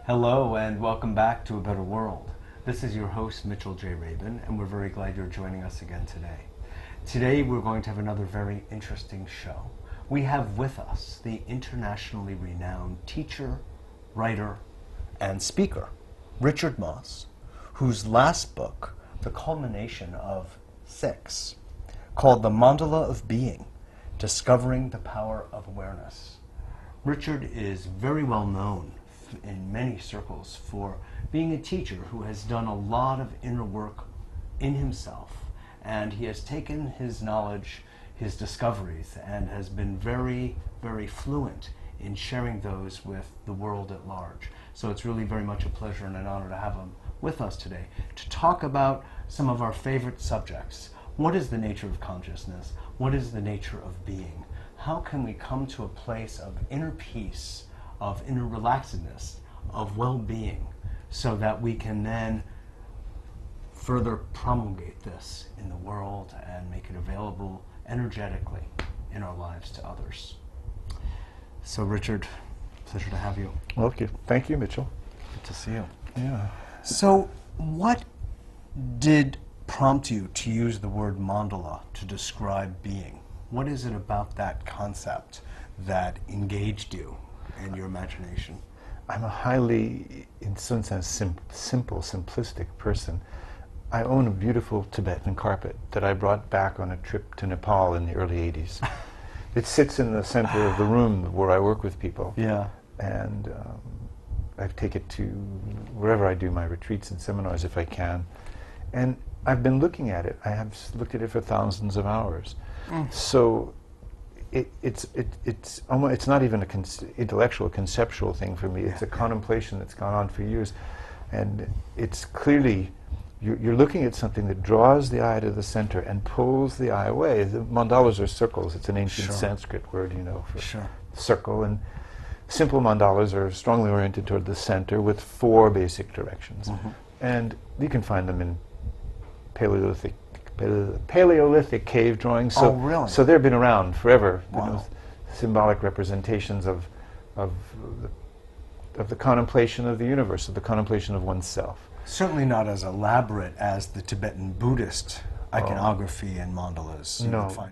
Hello and welcome back to A Better World. This is your host Mitchell J. Rabin, and we're very glad you're joining us again today. Today we're going to have another very interesting show. We have with us the internationally renowned teacher, writer, and speaker, Richard Moss, whose last book, the culmination of 6, called The Mandala of Being, Discovering the Power of Awareness. Richard is very well known in many circles for being a teacher who has done a lot of inner work in himself, and he has taken his knowledge, his discoveries, and has been very, very fluent in sharing those with the world at large. So it's really very much a pleasure and an honor to have him with us today to talk about some of our favorite subjects. What is the nature of consciousness? What is the nature of being? How can we come to a place of inner peace, of inner relaxedness, of well-being, so that we can then further promulgate this in the world and make it available energetically in our lives to others. So Richard, pleasure to have you. Well, thank you, Mitchell. Good to see you. Yeah. So what did prompt you to use the word mandala to describe being? What is it about that concept that engaged you in your imagination? I'm a highly, in some sense, simple, simplistic person. I own a beautiful Tibetan carpet that I brought back on a trip to Nepal in the early 80s. It sits in the center of the room where I work with people. Yeah. And I take it to wherever I do my retreats and seminars if I can. And I've been looking at it. I have looked at it for thousands of hours. So it's not even an intellectual, conceptual thing for me. It's a contemplation that's gone on for years. And it's clearly, you're looking at something that draws the eye to the center and pulls the eye away. The mandalas are circles. It's an ancient Sanskrit word, you know, for circle. And simple mandalas are strongly oriented toward the center with 4 basic directions. And you can find them in Paleolithic cave drawings. So, really? So they've been around forever. Wow. You know, symbolic representations of the contemplation of the universe, of the contemplation of oneself. Certainly not as elaborate as the Tibetan Buddhist iconography and mandalas you would find.